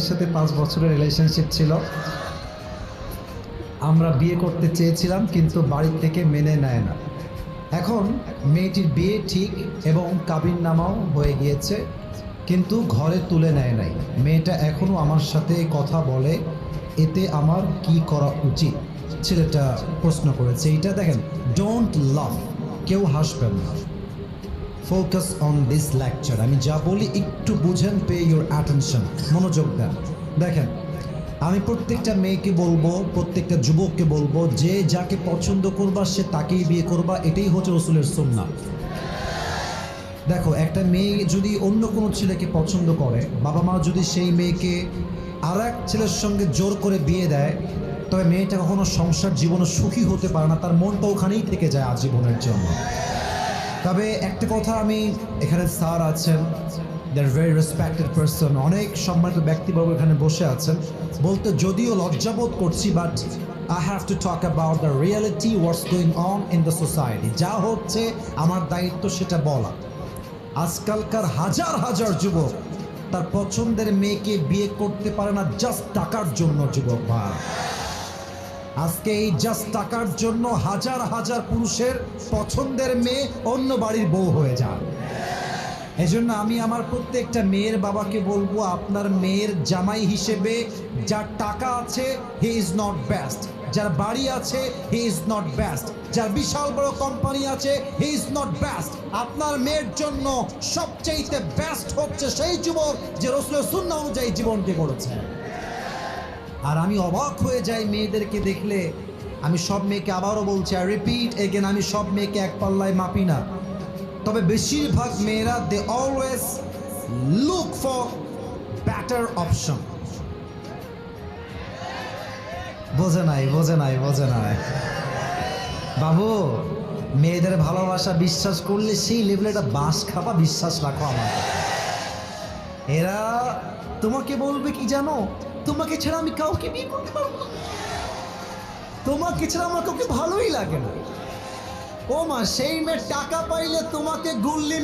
মেয়ের সাথে 5 বছরের রিলেশনশিপ ছিল। আমরা বিয়ে করতে চেয়েছিলাম কিন্তু বাড়ি থেকে মেনে নেয় না। এখন মেয়েটির বিয়ে ঠিক এবং কাবিননামাও হয়ে গিয়েছে, কিন্তু ঘরে তুলে নেয় নাই। মেয়েটা এখনও আমার সাথে কথা বলে, এতে আমার কি করা উচিত? ছেলেটা প্রশ্ন করেছে। এইটা দেখেন, ডোন্ট লাভ, কেউ হাসবেন না। Focus on this lecture. আমি যা বলি একটু বুঝেন, পে ইউর অ্যাটেনশন, মনোযোগ দেন। দেখেন, আমি প্রত্যেকটা মেয়েকে বলবো, প্রত্যেকটা যুবককে বলবো, যে যাকে পছন্দ করবা সে তাকেই বিয়ে করবা। এটাই হচ্ছে রাসূলের সুন্নাহ। দেখো, একটা মেয়ে যদি অন্য কোনো ছেলেকে পছন্দ করে, বাবা মা যদি সেই মেয়েকে আর এক ছেলের সঙ্গে জোর করে বিয়ে দেয়, তবে মেয়েটা কখনো সংসার জীবনে সুখী হতে পারে না, তার মনটা ওখানেই থেকে যায় আজীবনের জন্য। তবে একটা কথা, আমি এখানে স্যার আছেন, দে আর ভেরি রেসপেক্টেড পারসন, অনেক সম্মানিত ব্যক্তিবর্গ এখানে বসে আছেন, বলতে যদিও লজ্জাবোধ করছি, but I have to talk about the reality, what's going on in the society. যা হচ্ছে আমার দায়িত্ব সেটা বলা। আজকালকার হাজার হাজার যুবক তার পছন্দের মেয়েকে বিয়ে করতে পারে না জাস্ট টাকার জন্য। যুবক ভাই, আজকে এই জাস্ট টাকার জন্য হাজার হাজার পুরুষের পছন্দের মেয়ে অন্য বাড়ির বউ হয়ে যায়। এজন্য আমি আমার প্রত্যেকটা মেয়ের বাবাকে বলবো, আপনার মেয়ের জামাই হিসেবে যার টাকা আছে হি ইজ নট বেস্ট, যার বাড়ি আছে হি ইজ নট বেস্ট, যার বিশাল বড় কোম্পানি আছে হি ইজ নট বেস্ট। আপনার মেয়ের জন্য সবচেয়ে বেস্ট হচ্ছে সেই যুবক যে রাসূলের সুন্নাহ অনুযায়ী জীবনকে গড়েছে। আর আমি অবাক হয়ে যাই মেয়েদেরকে দেখলে। আমি সব মেয়েকে আবারও বলছি, আই রিপিট এগেন, আমি সব মেয়েকে এক পাল্লায় মাপি না, তবে বেশিরভাগ মেয়েরা they always look for better option. বোঝে নাই বাবু, মেয়েদের ভালোবাসা বিশ্বাস করলে সেই লেভেলে একটা বাস খাবা, বিশ্বাস রাখো আমার। এরা তোমাকে বলবে কি জানো, তোমাকে ছাড়া আমি কাউকে বিয়ে করতে পারবো না, তোমাকে ছাড়া আমার কাউকে ভালোই লাগে না। ও মা, সেই মেয়ে টাকা পাইলে তোমাকে গুল্লি